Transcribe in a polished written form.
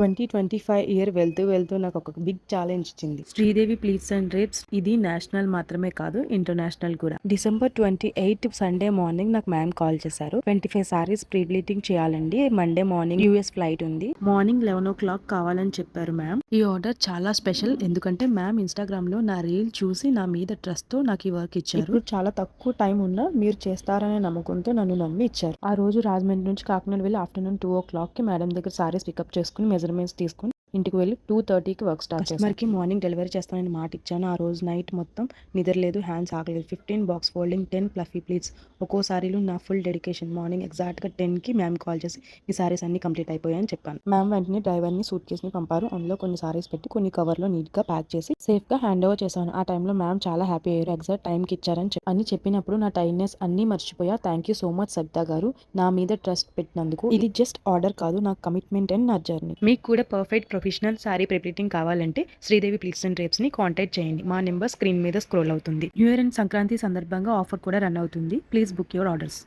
2025 year వెళ్తూ వెళ్తూ నాకు ఒక బిగ్ ఛాలెంజ్ ఇచ్చింది. శ్రీదేవి ప్లీట్స్ అండ్ డ్రేప్స్ ఇది నేషనల్ మాత్రమే కాదు, ఇంటర్నేషనల్ కూడా. డిసెంబర్ 28 సండే మార్నింగ్ నాకు మ్యామ్ కాల్ చేశారు. 25 సారీస్ ప్రీ ప్లీటింగ్ చేయాలండి, మండే మార్నింగ్ యూఎస్ ఫ్లైట్ ఉంది, మార్నింగ్ 11 o'clock కావాలని చెప్పారు మ్యామ్. ఈ ఆర్డర్ చాలా స్పెషల్, ఎందుకంటే మ్యామ్ ఇన్స్టాగ్రామ్ లో నా రీల్ చూసి నా మీద ట్రస్ట్ తో నాకు ఈ వర్క్ ఇచ్చారు. ఇప్పుడు చాలా తక్కువ టైం ఉన్నా మీరు చేస్తారనే నమ్మకంతో నన్ను నమ్మి ఇచ్చారు. ఆ రోజు రాజమండ్రి నుంచి కాకినాడ వెళ్ళి ఆఫ్టర్నూన్ 2 o'clock కి మేడం దగ్గర సారీస్ పికప్ చేసుకుని మెజర్మెంట్స్ తీసుకుని ఇంటికి వెళ్ళి 2:30కి వర్క్ స్టార్ట్ చేశాను. కస్టమర్కి మార్నింగ్ డెలివరీ చేస్తానని మాట ఇచ్చాను. ఆ రోజు నైట్ మొత్తం నిద్రలేదు, హ్యాండ్స్ ఆగలేదు. 15 బాక్స్ ఫోల్డింగ్, 10 ఫ్లఫీ ప్లీట్స్. ఒక్కో సారీలో నా ఫుల్ డెడికేషన్. మార్నింగ్ ఎగ్జాక్ట్గా 10కి మ్యామ్ కాల్ చేసి ఈ సారీస్ అన్ని కంప్లీట్ అయిపోయాయని చెప్పాను. మ్యామ్ వెంటనే డ్రైవర్ని సూట్ కేసుని పంపారు. అందులో కొన్ని సారీస్ పెట్టి కొన్ని కవర్లో నీట్గా ప్యాక్ చేసి సేఫ్గా హ్యాండ్ ఓవర్ చేశాను. ఆ టైంలో మ్యామ్ చాలా హ్యాపీ అయ్యారు. ఎగ్జాక్ట్ టైంకి ఇచ్చారని అని చెప్పినప్పుడు నా టైర్డ్నెస్ అన్నీ మర్చిపోయా. Thank you so much Sabitha గారు, నా మీద ట్రస్ట్ పెట్టినందుకు. ఇది జస్ట్ ఆర్డర్ కాదు, నా కమిట్మెంట్ అండ్ నా జర్నీ. మీకు కూడా పర్ఫెక్ట్ ప్రొఫెషనల్ సారీ ప్రిప్లీటింగ్ కావాలంటే శ్రీదేవి ప్లీట్స్ అండ్ డ్రేప్స్ ని కాంటాక్ట్ చేయండి. మా నెంబర్ స్క్రీన్ మీద స్క్రోల్ అవుతుంది. న్యూ ఇయర్ అండ్ సంక్రాంతి సందర్భంగా ఆఫర్ కూడా రన్ అవుతుంది. Please book your orders.